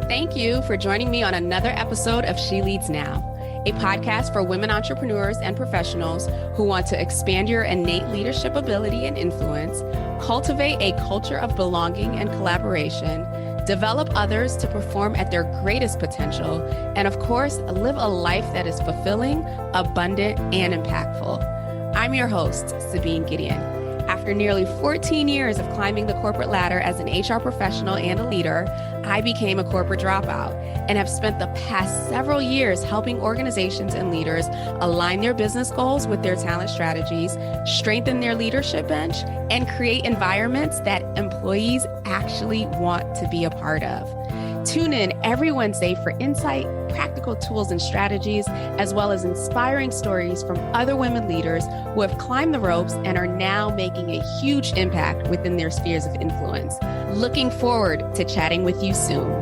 Thank you for joining me on another episode of She Leads Now, a podcast for women entrepreneurs and professionals who want to expand your innate leadership ability and influence, cultivate a culture of belonging and collaboration, develop others to perform at their greatest potential, and of course, live a life that is fulfilling, abundant, and impactful. I'm your host, Sabine Gideon. After nearly 14 years of climbing the corporate ladder as an HR professional and a leader, I became a corporate dropout and have spent the past several years helping organizations and leaders align their business goals with their talent strategies, strengthen their leadership bench, and create environments that employees actually want to be a part of. Tune in every Wednesday for insight, practical tools and strategies, as well as inspiring stories from other women leaders who have climbed the ropes and are now making a huge impact within their spheres of influence. Looking forward to chatting with you soon.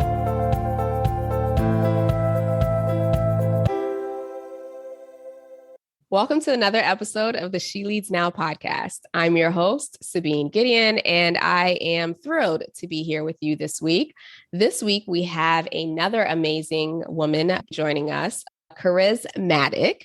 Welcome to another episode of the She Leads Now podcast. I'm your host, Sabine Gideon, and I am thrilled to be here with you this week. This week, we have another amazing woman joining us, Kariz Matic.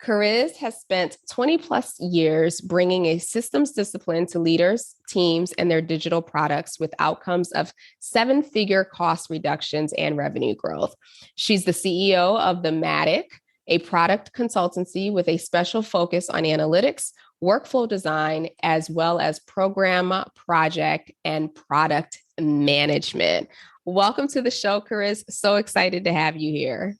Kariz has spent 20 plus years bringing a systems discipline to leaders, teams, and their digital products with outcomes of seven-figure cost reductions and revenue growth. She's the CEO of The Matic, a product consultancy with a special focus on analytics, workflow design, as well as program, project, and product management. Welcome to the show, Kariz. So excited to have you here.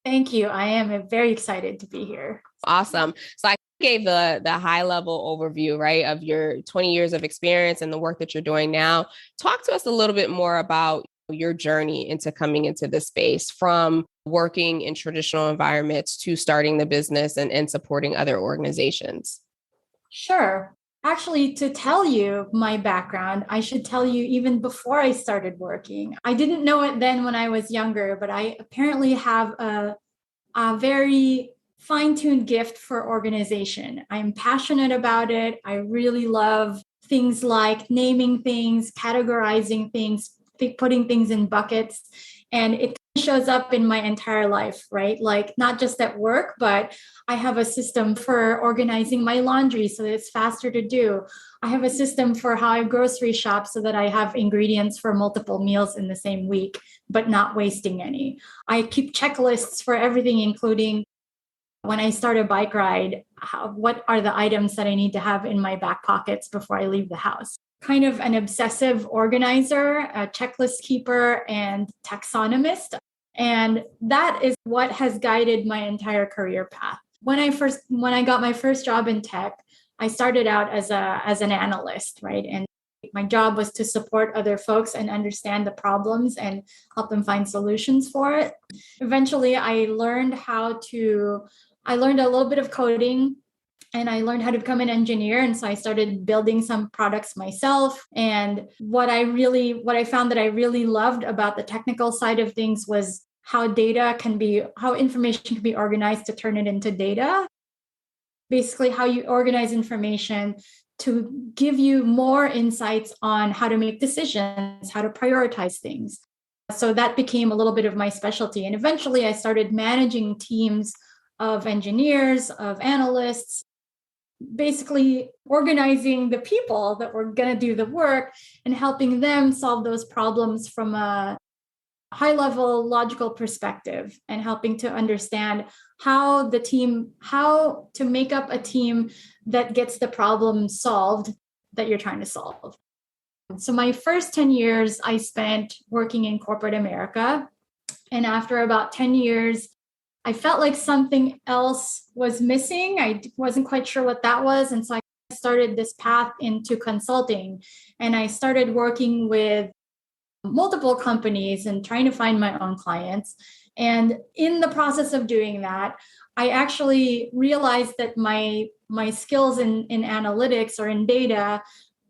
Thank you. I am very excited to be here. Awesome. So I gave the high level overview, right, of your 20 years of experience and the work that you're doing now. Talk to us a little bit more about your journey into coming into this space, from working in traditional environments to starting the business and supporting other organizations. Sure. Actually, to tell you my background, I should tell you even before I started working. I didn't know it then when I was younger, but I apparently have a very fine-tuned gift for organization. I'm passionate about it. I really love things like naming things, categorizing things, putting things in buckets. And it shows up in my entire life, right? Like not just at work, but I have a system for organizing my laundry so that it's faster to do. I have a system for how I grocery shop so that I have ingredients for multiple meals in the same week, but not wasting any. I keep checklists for everything, including when I start a bike ride, what are the items that I need to have in my back pockets before I leave the house? Kind of an obsessive organizer, a checklist keeper, and taxonomist. And that is what has guided my entire career path. When I got my first job in tech, I started out as an analyst, right? And my job was to support other folks and understand the problems and help them find solutions for it. Eventually, I learned a little bit of coding, and I learned how to become an engineer. And so I started building some products myself. And what I found that I really loved about the technical side of things was how information can be organized to turn it into data. Basically, how you organize information to give you more insights on how to make decisions, how to prioritize things. So that became a little bit of my specialty. And eventually I started managing teams of engineers, of analysts, basically organizing the people that were going to do the work and helping them solve those problems from a high-level logical perspective, and helping to understand how to make up a team that gets the problem solved that you're trying to solve. So my first 10 years I spent working in corporate America. And after about 10 years, I felt like something else was missing. I wasn't quite sure what that was. And so I started this path into consulting. And I started working with multiple companies and trying to find my own clients. And in the process of doing that, I actually realized that my skills in analytics or in data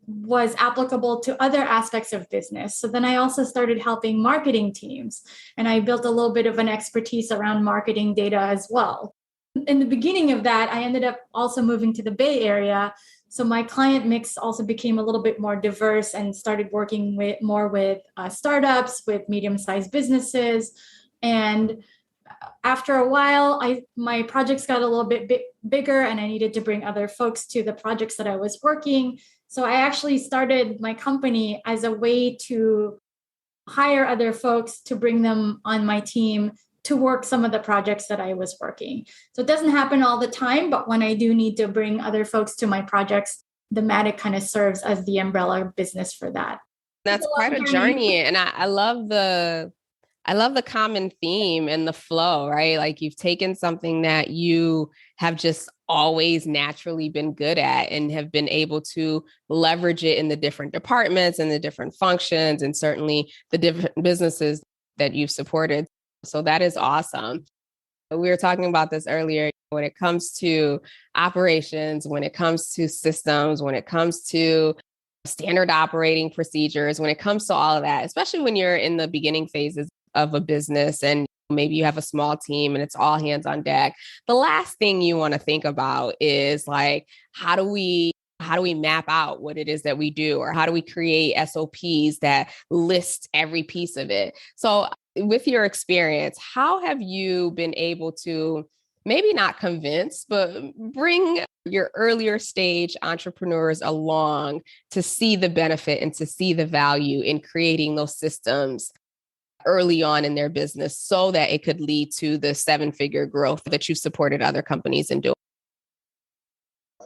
was applicable to other aspects of business. So then I also started helping marketing teams, and I built a little bit of an expertise around marketing data as well. In the beginning of that, I ended up also moving to the Bay Area So my client mix also became a little bit more diverse and started working with startups, with medium-sized businesses. And after a while, my projects got a little bit bigger, and I needed to bring other folks to the projects that I was working. So I actually started my company as a way to hire other folks to bring them on my team to work some of the projects that I was working. So it doesn't happen all the time, but when I do need to bring other folks to my projects, the Matic kind of serves as the umbrella business for that. That's quite a journey. And I love the common theme and the flow, right? Like you've taken something that you have just always naturally been good at and have been able to leverage it in the different departments and the different functions and certainly the different businesses that you've supported. So that is awesome. We were talking about this earlier when it comes to operations, when it comes to systems, when it comes to standard operating procedures, when it comes to all of that, especially when you're in the beginning phases of a business and maybe you have a small team and it's all hands on deck. The last thing you want to think about is like, how do we map out what it is that we do, or how do we create SOPs that list every piece of it? So with your experience, how have you been able to maybe not convince, but bring your earlier stage entrepreneurs along to see the benefit and to see the value in creating those systems early on in their business so that it could lead to the 7-figure growth that you've supported other companies in doing?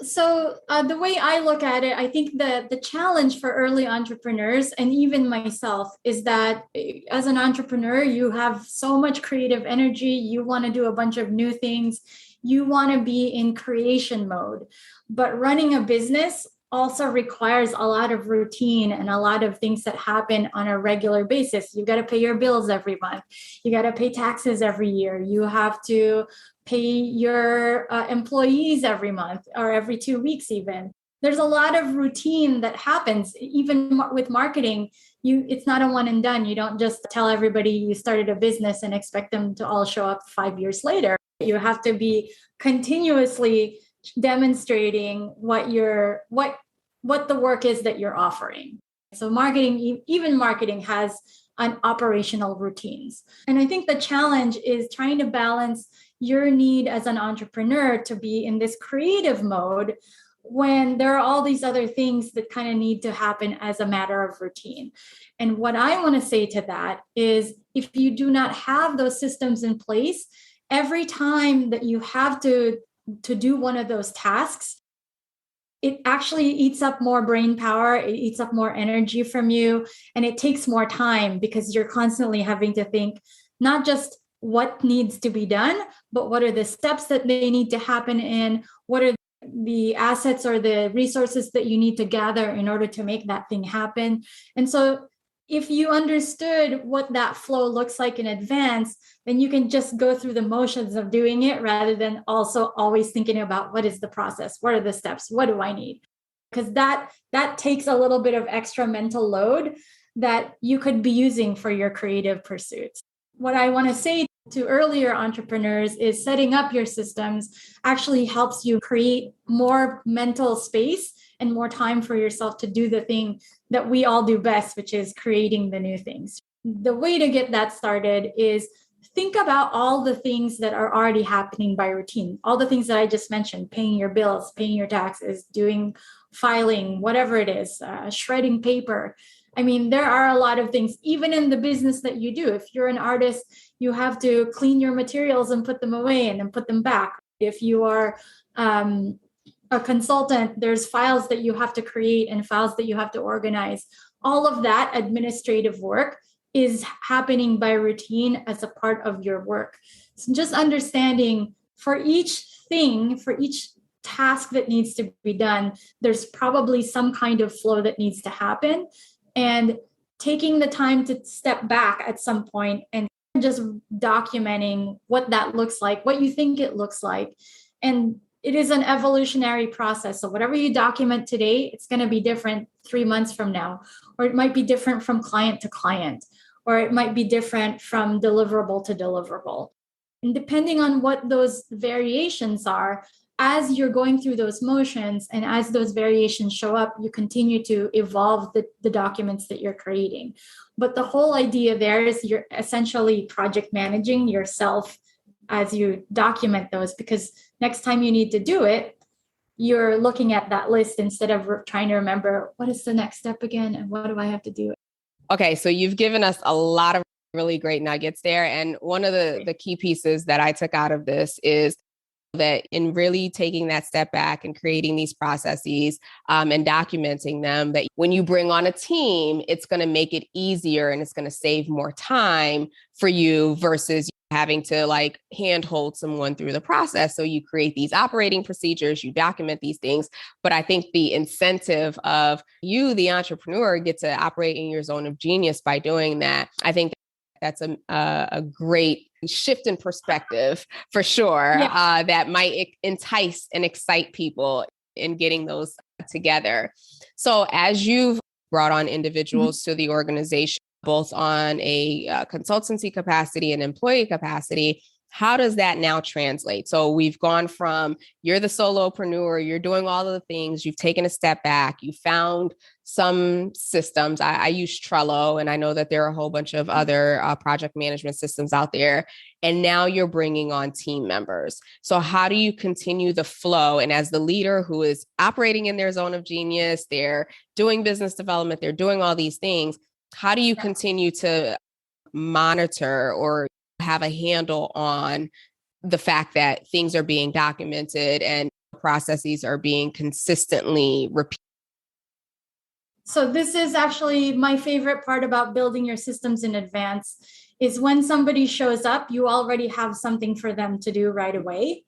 So the way I look at it, I think the challenge for early entrepreneurs and even myself is that as an entrepreneur, you have so much creative energy. You want to do a bunch of new things. You want to be in creation mode. But running a business also requires a lot of routine and a lot of things that happen on a regular basis. You got to pay your bills every month. You got to pay taxes every year. You have to pay your employees every month or every 2 weeks even. There's a lot of routine that happens. Even with marketing, it's not a one and done. You don't just tell everybody you started a business and expect them to all show up 5 years later. You have to be continuously demonstrating what the work is that you're offering. So even marketing has an operational routines. And I think the challenge is trying to balance your need as an entrepreneur to be in this creative mode when there are all these other things that kind of need to happen as a matter of routine. And what I want to say to that is if you do not have those systems in place, every time that you have to do one of those tasks, it actually eats up more brain power, it eats up more energy from you, and it takes more time because you're constantly having to think not just what needs to be done, but what are the steps that they need to happen in, what are the assets or the resources that you need to gather in order to make that thing happen. And so if you understood what that flow looks like in advance, then you can just go through the motions of doing it rather than also always thinking about what is the process, what are the steps, what do I need? Because that takes a little bit of extra mental load that you could be using for your creative pursuits. What I want to say to earlier entrepreneurs is setting up your systems actually helps you create more mental space and more time for yourself to do the thing that we all do best, which is creating the new things. The way to get that started is think about all the things that are already happening by routine, all the things that I just mentioned, paying your bills, paying your taxes, doing filing, whatever it is, shredding paper. I mean, there are a lot of things, even in the business that you do. If you're an artist, you have to clean your materials and put them away and then put them back. If you are a consultant, there's files that you have to create and files that you have to organize. All of that administrative work is happening by routine as a part of your work. So just understanding for each thing, for each task that needs to be done, there's probably some kind of flow that needs to happen. And taking the time to step back at some point and just documenting what that looks like, what you think it looks like. And it is an evolutionary process. So whatever you document today, it's going to be different 3 months from now, or it might be different from client to client, or it might be different from deliverable to deliverable. And depending on what those variations are, as you're going through those motions and as those variations show up, you continue to evolve the documents that you're creating. But the whole idea there is you're essentially project managing yourself as you document those, because next time you need to do it, you're looking at that list instead of trying to remember what is the next step again and what do I have to do. Okay, so you've given us a lot of really great nuggets there. And one of the key pieces that I took out of this is that in really taking that step back and creating these processes and documenting them, that when you bring on a team, it's going to make it easier and it's going to save more time for you versus having to like handhold someone through the process. So you create these operating procedures, you document these things. But I think the incentive of you, the entrepreneur, get to operate in your zone of genius by doing that. I think that's a great shift in perspective for sure. Yeah. That might entice and excite people in getting those together. So as you've brought on individuals to the organization, both on a consultancy capacity and employee capacity, how does that now translate? So we've gone from you're the solopreneur, you're doing all of the things, you've taken a step back, you found some systems. I use Trello, and I know that there are a whole bunch of other project management systems out there. And now you're bringing on team members. So how do you continue the flow? And as the leader who is operating in their zone of genius, they're doing business development, they're doing all these things. How do you continue to monitor or have a handle on the fact that things are being documented and processes are being consistently repeated? So this is actually my favorite part about building your systems in advance is when somebody shows up, you already have something for them to do right away.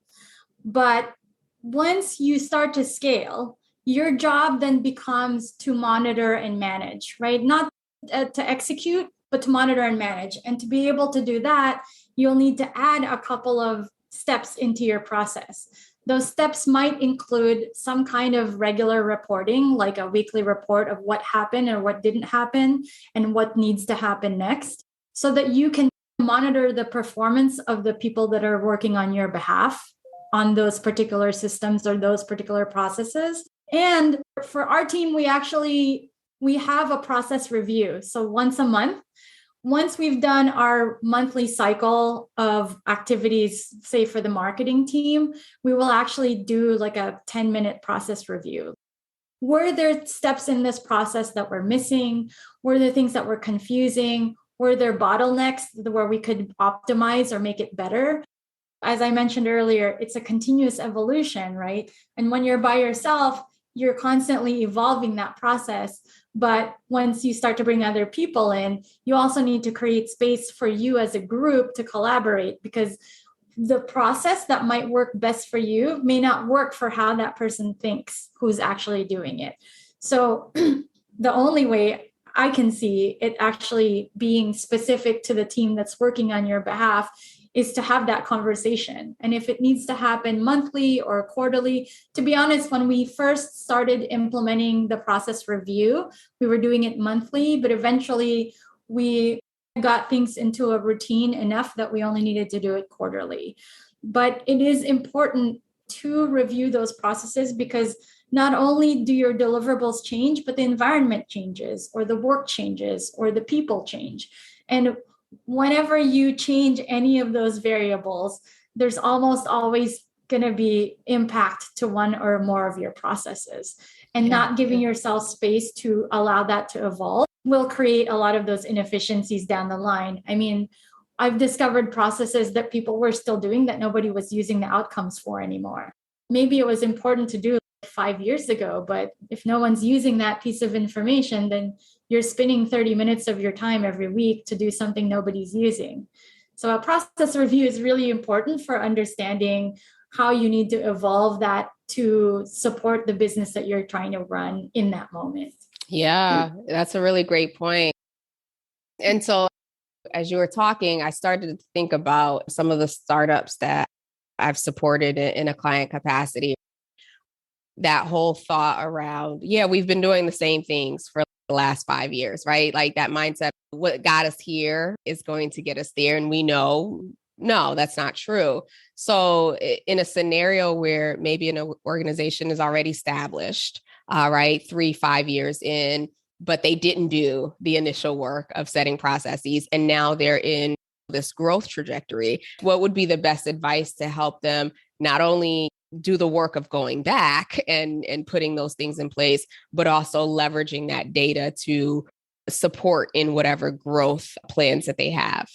But once you start to scale, your job then becomes to monitor and manage, right? Not to execute, but to monitor and manage. And to be able to do that, you'll need to add a couple of steps into your process. Those steps might include some kind of regular reporting, like a weekly report of what happened or what didn't happen and what needs to happen next, so that you can monitor the performance of the people that are working on your behalf on those particular systems or those particular processes. And for our team, we have a process review. So once a month, once we've done our monthly cycle of activities, say for the marketing team, we will actually do like a 10-minute process review. Were there steps in this process that were missing? Were there things that were confusing? Were there bottlenecks where we could optimize or make it better? As I mentioned earlier, it's a continuous evolution, right? And when you're by yourself, you're constantly evolving that process. But once you start to bring other people in, you also need to create space for you as a group to collaborate, because the process that might work best for you may not work for how that person thinks who's actually doing it. So the only way I can see it actually being specific to the team that's working on your behalf is to have that conversation. And if it needs to happen monthly or quarterly, to be honest, when we first started implementing the process review, we were doing it monthly, but eventually we got things into a routine enough that we only needed to do it quarterly. But it is important to review those processes, because not only do your deliverables change, but the environment changes, or the work changes, or the people change. And whenever you change any of those variables, there's almost always going to be impact to one or more of your processes. And not giving yourself space to allow that to evolve will create a lot of those inefficiencies down the line. I mean, I've discovered processes that people were still doing that nobody was using the outcomes for anymore. Maybe it was important to do 5 years ago, but if no one's using that piece of information, then you're spending 30 minutes of your time every week to do something nobody's using. So a process review is really important for understanding how you need to evolve that to support the business that you're trying to run in that moment. Yeah, that's a really great point. And so as you were talking, I started to think about some of the startups that I've supported in a client capacity. That whole thought around, we've been doing the same things for the last 5 years, right? Like that mindset, what got us here is going to get us there. And we know No, that's not true. So in a scenario where maybe an organization is already established, right, 3, 5 years in, but they didn't do the initial work of setting processes, and now they're in this growth trajectory, what would be the best advice to help them not only do the work of going back and putting those things in place, but also leveraging that data to support in whatever growth plans that they have?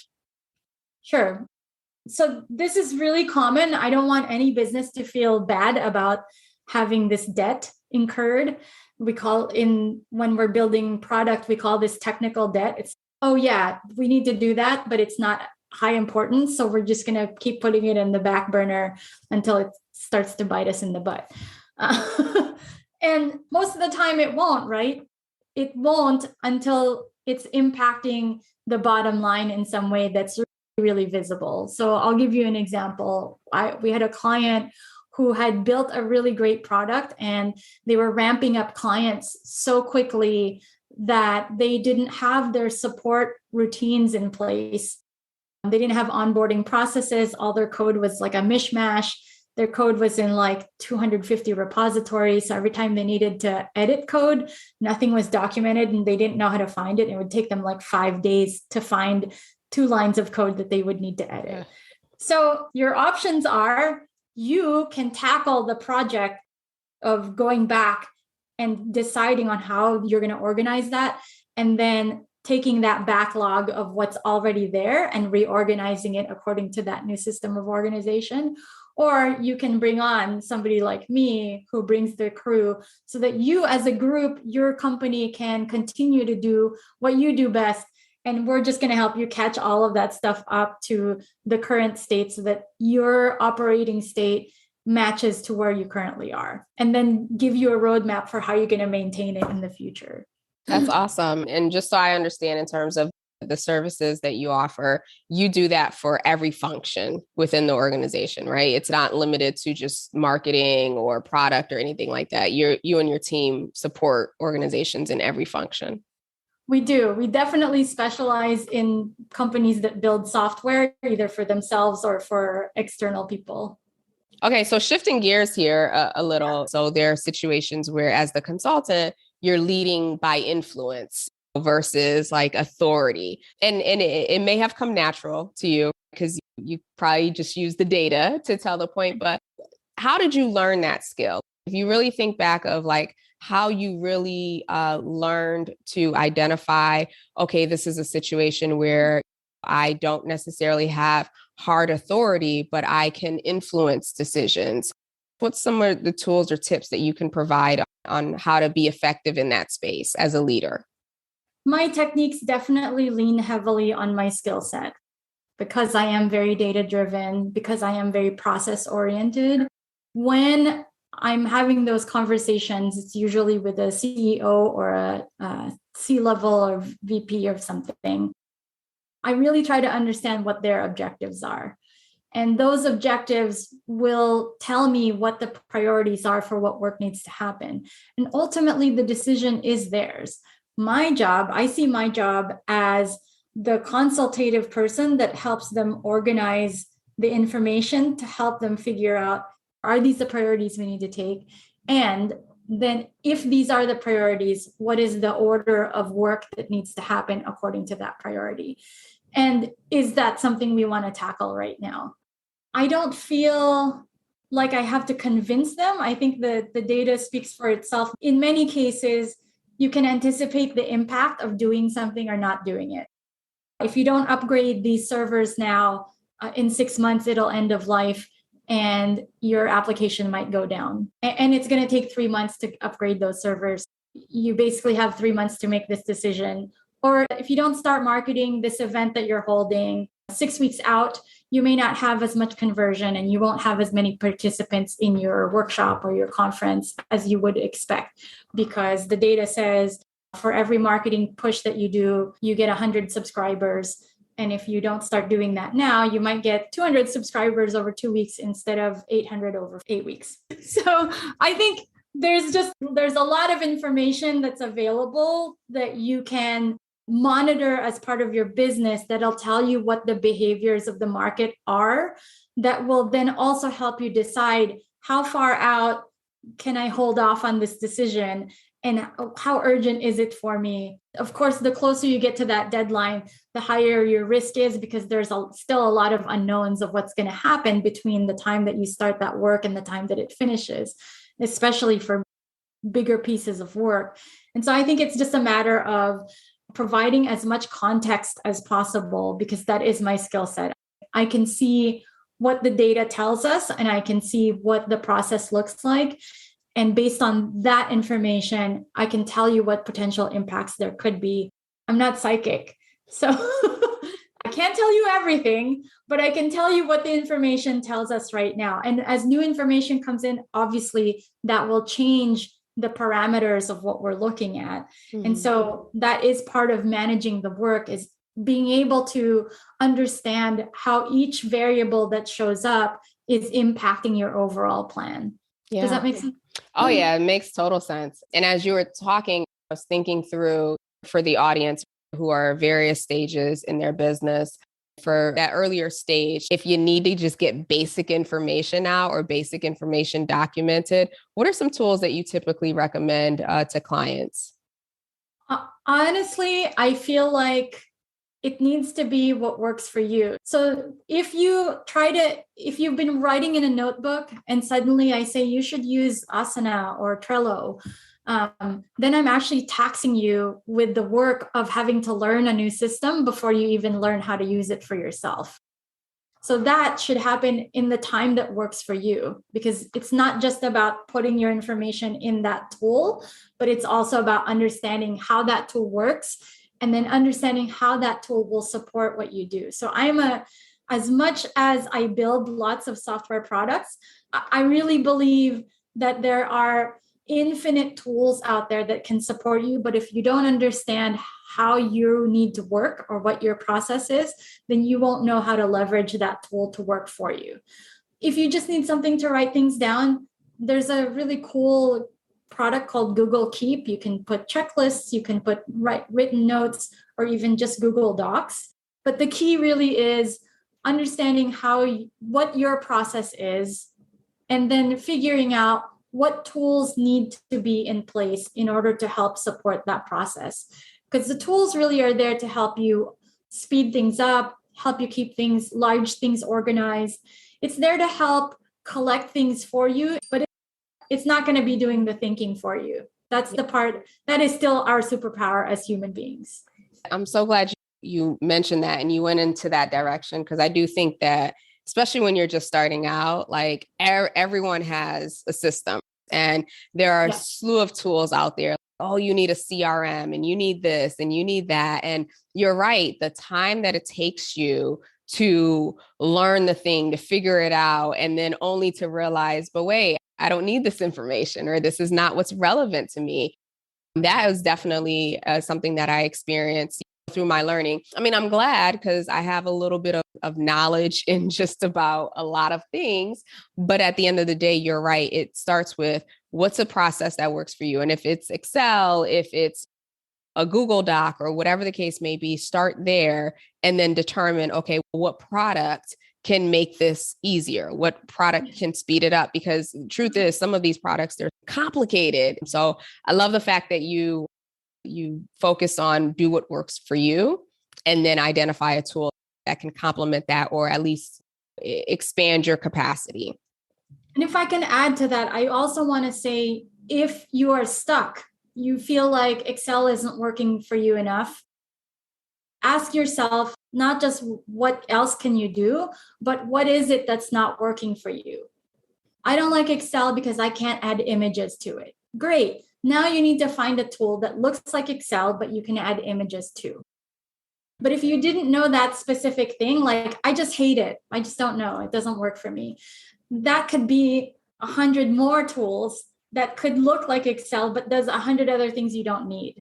Sure. So this is really common. I don't want any business to feel bad about having this debt incurred. We call when we're building product, we call this technical debt. It's, oh yeah, we need to do that, but it's not high importance. So we're just going to keep putting it in the back burner until it starts to bite us in the butt. And most of the time it won't, right? It won't until it's impacting the bottom line in some way that's really visible. So I'll give you an example. We had a client who had built a really great product, and they were ramping up clients so quickly that they didn't have their support routines in place. They didn't have onboarding processes. All their code was like a mishmash. Their code was in like 250 repositories. So every time they needed to edit code, nothing was documented and they didn't know how to find it. It would take them like 5 days to find 2 lines of code that they would need to edit. Yeah. So your options are, you can tackle the project of going back and deciding on how you're going to organize that, and then taking that backlog of what's already there and reorganizing it according to that new system of organization. Or you can bring on somebody like me who brings the crew so that you as a group, your company can continue to do what you do best. And we're just going to help you catch all of that stuff up to the current state so that your operating state matches to where you currently are, and then give you a roadmap for how you're going to maintain it in the future. That's awesome. And just so I understand, in terms of the services that you offer, you do that for every function within the organization, right? It's not limited to just marketing or product or anything like that. You and your team support organizations in every function. We do. We definitely specialize in companies that build software, either for themselves or for external people. Okay, so shifting gears here a little. So there are situations where, as the consultant, you're leading by influence versus like authority. And it may have come natural to you because you probably just use the data to tell the point, but how did you learn that skill? If you really think back of like how you really learned to identify, okay, this is a situation where I don't necessarily have hard authority, but I can influence decisions. What's some of the tools or tips that you can provide on how to be effective in that space as a leader? My techniques definitely lean heavily on my skill set because I am very data driven, because I am very process oriented. When I'm having those conversations, it's usually with a CEO or a C-level or VP or something. I really try to understand what their objectives are. And those objectives will tell me what the priorities are for what work needs to happen. And ultimately, the decision is theirs. My job, I see my job as the consultative person that helps them organize the information to help them figure out, are these the priorities we need to take? And then if these are the priorities, what is the order of work that needs to happen according to that priority? And is that something we want to tackle right now? I don't feel like I have to convince them. I think that the data speaks for itself. In many cases, you can anticipate the impact of doing something or not doing it. If you don't upgrade these servers now, in 6 months, it'll end of life and your application might go down. And it's going to take 3 months to upgrade those servers. You basically have 3 months to make this decision. Or if you don't start marketing this event that you're holding 6 weeks out, you may not have as much conversion and you won't have as many participants in your workshop or your conference as you would expect, because the data says for every marketing push that you do, you get 100 subscribers. And if you don't start doing that now, you might get 200 subscribers over 2 weeks instead of 800 over 8 weeks. So I think there's a lot of information that's available that you can monitor as part of your business that'll tell you what the behaviors of the market are, that will then also help you decide how far out can I hold off on this decision and how urgent is it for me. Of course, the closer you get to that deadline, the higher your risk is, because there's still a lot of unknowns of what's going to happen between the time that you start that work and the time that it finishes, especially for bigger pieces of work. And so I think it's just a matter of providing as much context as possible, because that is my skill set. I can see what the data tells us, and I can see what the process looks like. And based on that information, I can tell you what potential impacts there could be. I'm not psychic, so I can't tell you everything, but I can tell you what the information tells us right now. And as new information comes in, obviously that will change the parameters of what we're looking at. Mm-hmm. And so that is part of managing the work, is being able to understand how each variable that shows up is impacting your overall plan. Yeah. Does that make sense? Oh, yeah, it makes total sense. And as you were talking, I was thinking through, for the audience who are various stages in their business, for that earlier stage, if you need to just get basic information out or basic information documented, what are some tools that you typically recommend to clients? Honestly, I feel like it needs to be what works for you. So if you've been writing in a notebook and suddenly I say you should use Asana or Trello, then I'm actually taxing you with the work of having to learn a new system before you even learn how to use it for yourself. So that should happen in the time that works for you, because it's not just about putting your information in that tool, but it's also about understanding how that tool works and then understanding how that tool will support what you do. So as much as I build lots of software products, I really believe that there are infinite tools out there that can support you. But if you don't understand how you need to work or what your process is, then you won't know how to leverage that tool to work for you. If you just need something to write things down, there's a really cool product called Google Keep. You can put checklists, you can put written notes, or even just Google Docs. But the key really is understanding what your process is, and then figuring out what tools need to be in place in order to help support that process. Because the tools really are there to help you speed things up, help you keep large things organized. It's there to help collect things for you, but it's not going to be doing the thinking for you. That's the part that is still our superpower as human beings. I'm so glad you mentioned that and you went into that direction, because I do think that, especially when you're just starting out, like everyone has a system and there are a slew of tools out there. Oh, you need a CRM and you need this and you need that. And you're right. The time that it takes you to learn the thing, to figure it out, and then only to realize, but wait, I don't need this information, or this is not what's relevant to me. That was definitely something that I experienced through my learning. I mean, I'm glad, because I have a little bit of knowledge in just about a lot of things. But at the end of the day, you're right. It starts with what's a process that works for you. And if it's Excel, if it's a Google Doc, or whatever the case may be, start there and then determine, okay, what product can make this easier? What product can speed it up? Because the truth is, some of these products, they're complicated. So I love the fact that you focus on do what works for you, and then identify a tool that can complement that, or at least expand your capacity. And if I can add to that, I also want to say, if you are stuck, you feel like Excel isn't working for you enough, ask yourself not just what else can you do, but what is it that's not working for you? I don't like Excel because I can't add images to it. Great. Now you need to find a tool that looks like Excel, but you can add images to. But if you didn't know that specific thing, like, I just hate it, I just don't know, it doesn't work for me, that could be 100 more tools that could look like Excel, but does 100 other things you don't need.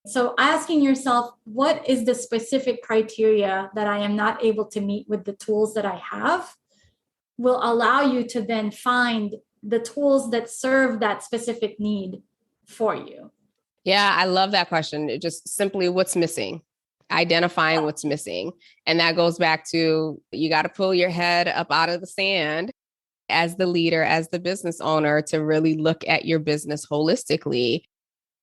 So asking yourself, what is the specific criteria that I am not able to meet with the tools that I have, will allow you to then find the tools that serve that specific need for you. Yeah, I love that question. It just simply what's missing, identifying what's missing. And that goes back to you got to pull your head up out of the sand as the leader, as the business owner, to really look at your business holistically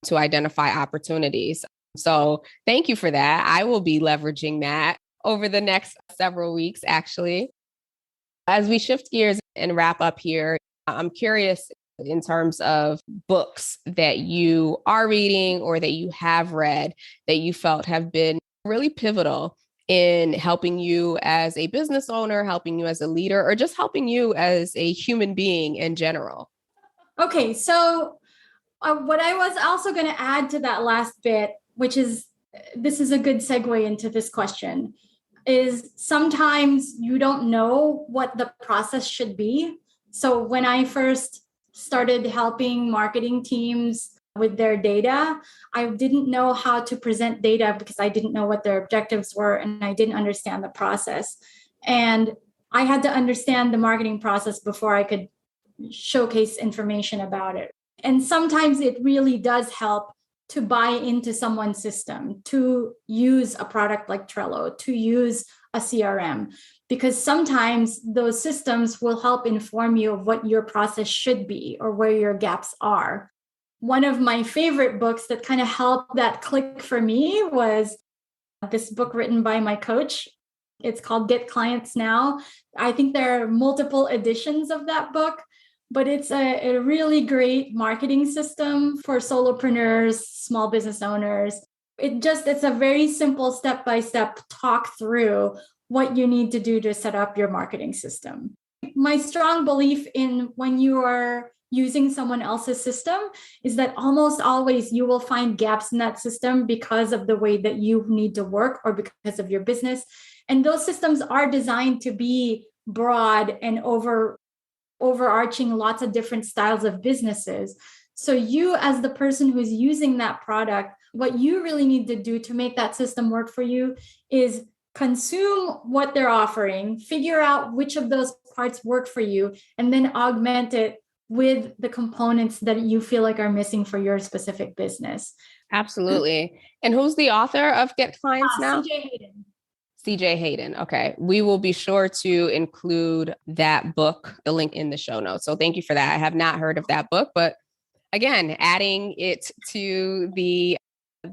to identify opportunities. So thank you for that. I will be leveraging that over the next several weeks, actually. As we shift gears and wrap up here, I'm curious in terms of books that you are reading or that you have read that you felt have been really pivotal in helping you as a business owner, helping you as a leader, or just helping you as a human being in general. Okay, so what I was also going to add to that last bit, which is this is a good segue into this question, is sometimes you don't know what the process should be. So when I first started helping marketing teams with their data, I didn't know how to present data because I didn't know what their objectives were and I didn't understand the process. And I had to understand the marketing process before I could showcase information about it. And sometimes it really does help to buy into someone's system, to use a product like Trello, to use a CRM, because sometimes those systems will help inform you of what your process should be or where your gaps are. One of my favorite books that kind of helped that click for me was this book written by my coach. It's called Get Clients Now. I think there are multiple editions of that book, but it's a really great marketing system for solopreneurs, small business owners. It's a very simple step-by-step talk through what you need to do to set up your marketing system. My strong belief in when you are using someone else's system is that almost always you will find gaps in that system because of the way that you need to work or because of your business. And those systems are designed to be broad and overarching lots of different styles of businesses. So you, as the person who's using that product, what you really need to do to make that system work for you is consume what they're offering, figure out which of those parts work for you, and then augment it with the components that you feel like are missing for your specific business. Absolutely. And who's the author of Get Clients Now? CJ Hayden. CJ Hayden. Okay. We will be sure to include that book, the link in the show notes. So thank you for that. I have not heard of that book, but again, adding it to the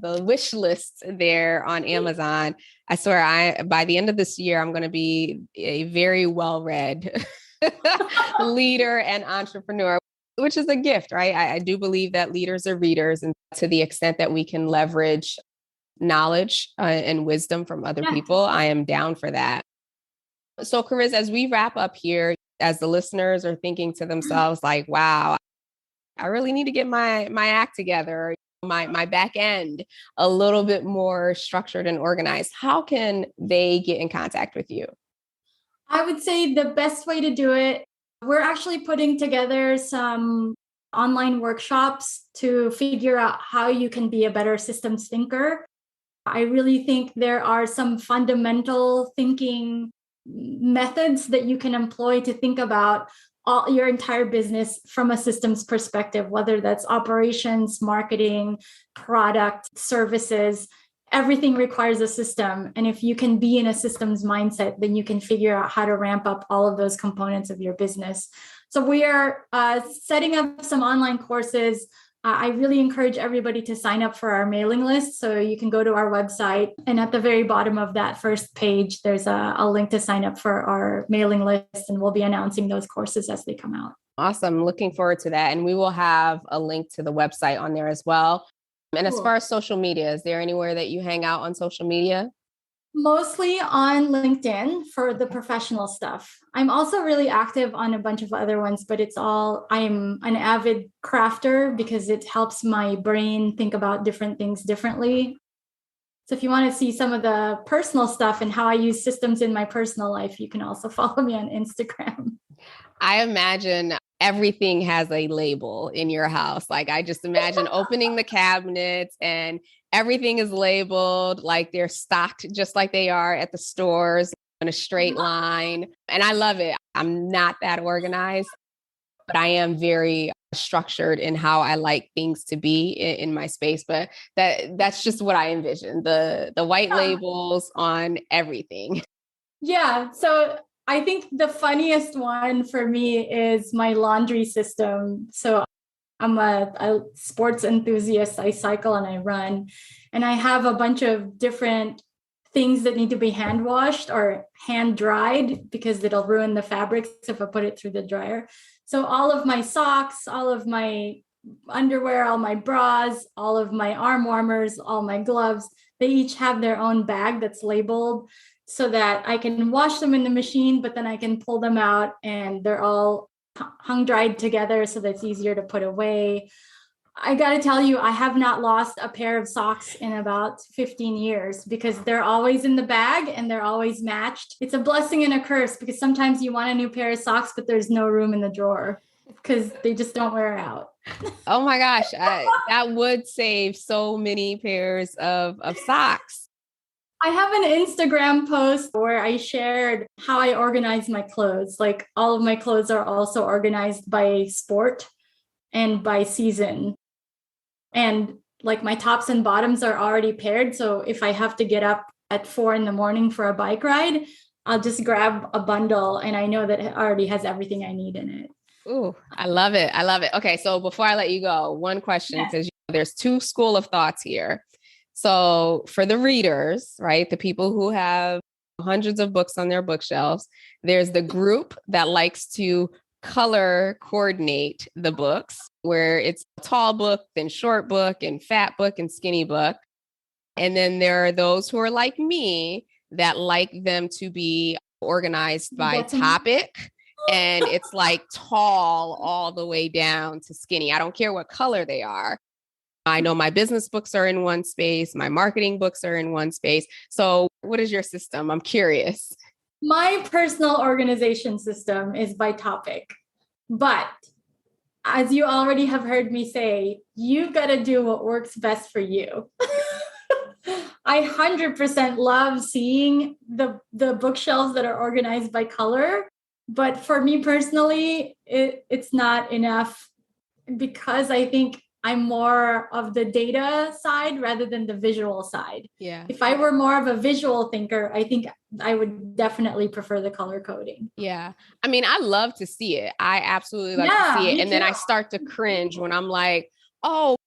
wish list there on Amazon. I swear by the end of this year, I'm going to be a very well-read leader and entrepreneur, which is a gift, right? I do believe that leaders are readers, and to the extent that we can leverage knowledge and wisdom from other people, I am down for that. So, Kariz, as we wrap up here, as the listeners are thinking to themselves, like, wow, I really need to get my act together, my back end a little bit more structured and organized. How can they get in contact with you? I would say the best way to do it, we're actually putting together some online workshops to figure out how you can be a better systems thinker. I really think there are some fundamental thinking methods that you can employ to think about all your entire business from a systems perspective, whether that's operations, marketing, product, services. Everything requires a system. And if you can be in a systems mindset, then you can figure out how to ramp up all of those components of your business. So we are setting up some online courses. I really encourage everybody to sign up for our mailing list. So you can go to our website, and at the very bottom of that first page, there's a link to sign up for our mailing list, and we'll be announcing those courses as they come out. Awesome. Looking forward to that. And we will have a link to the website on there as well. And as far as social media, is there anywhere that you hang out on social media? Mostly on LinkedIn for the professional stuff. I'm also really active on a bunch of other ones, but I'm an avid crafter because it helps my brain think about different things differently. So if you want to see some of the personal stuff and how I use systems in my personal life, you can also follow me on Instagram. I imagine everything has a label in your house. Like I just imagine opening the cabinets and everything is labeled, like they're stocked just like they are at the stores in a straight line. And I love it. I'm not that organized. but I am very structured in how I like things to be in my space. But that's just what I envision, the white labels on everything. Yeah. So I think the funniest one for me is my laundry system. So I'm a sports enthusiast. I cycle and I run, and I have a bunch of different things that need to be hand washed or hand dried because it'll ruin the fabrics if I put it through the dryer. So all of my socks, all of my underwear, all my bras, all of my arm warmers, all my gloves, they each have their own bag that's labeled so that I can wash them in the machine, but then I can pull them out and they're all hung dried together so that's easier to put away. I got to tell you, I have not lost a pair of socks in about 15 years because they're always in the bag and they're always matched. It's a blessing and a curse because sometimes you want a new pair of socks, but there's no room in the drawer because they just don't wear out. Oh my gosh, that would save so many pairs of socks. I have an Instagram post where I shared how I organize my clothes. Like all of my clothes are also organized by sport and by season. And like my tops and bottoms are already paired. So if I have to get up at 4 a.m. for a bike ride, I'll just grab a bundle and I know that it already has everything I need in it. Ooh, I love it. I love it. Okay. So before I let you go, one question, because there's two school of thoughts here. So for the readers, right, the people who have hundreds of books on their bookshelves, there's the group that likes to color coordinate the books, where it's tall book, then short book, and fat book, and skinny book. And then there are those who are like me that like them to be organized by topic. And it's like tall all the way down to skinny. I don't care what color they are. I know my business books are in one space. My marketing books are in one space. So what is your system? I'm curious. My personal organization system is by topic. But as you already have heard me say, you got to do what works best for you. I 100% love seeing the bookshelves that are organized by color. But for me personally, it's not enough because I think I'm more of the data side rather than the visual side. Yeah. If I were more of a visual thinker, I think I would definitely prefer the color coding. Yeah. I mean, I love to see it. I absolutely love to see it. And then I start to cringe when I'm like, oh,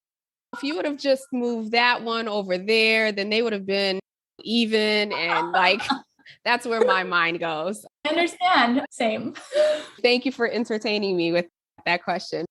if you would have just moved that one over there, then they would have been even. And like, that's where my mind goes. I understand. Same. Thank you for entertaining me with that question.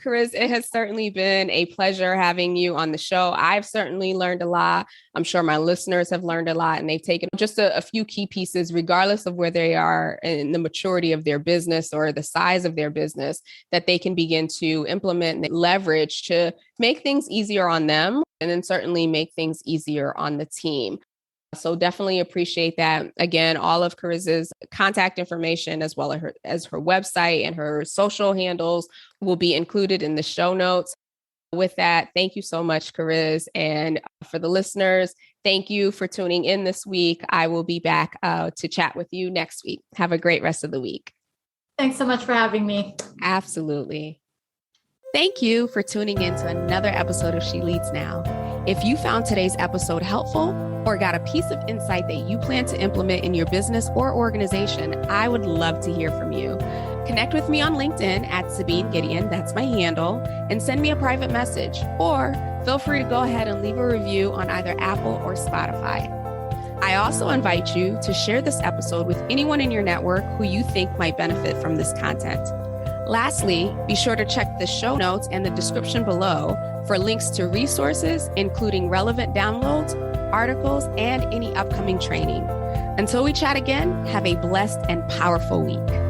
Kariz, it has certainly been a pleasure having you on the show. I've certainly learned a lot. I'm sure my listeners have learned a lot, and they've taken just a few key pieces, regardless of where they are in the maturity of their business or the size of their business, that they can begin to implement and leverage to make things easier on them, and then certainly make things easier on the team. So definitely appreciate that. Again, all of Kariz's contact information, as well as her website and her social handles, will be included in the show notes. With that, thank you so much, Kariz. And for the listeners, thank you for tuning in this week. I will be back to chat with you next week. Have a great rest of the week. Thanks so much for having me. Absolutely. Thank you for tuning in to another episode of She Leads Now. If you found today's episode helpful or got a piece of insight that you plan to implement in your business or organization, I would love to hear from you. Connect with me on LinkedIn at Sabine Gideon, that's my handle, and send me a private message. Or feel free to go ahead and leave a review on either Apple or Spotify. I also invite you to share this episode with anyone in your network who you think might benefit from this content. Lastly, be sure to check the show notes and the description below for links to resources, including relevant downloads, articles, and any upcoming training. Until we chat again, have a blessed and powerful week.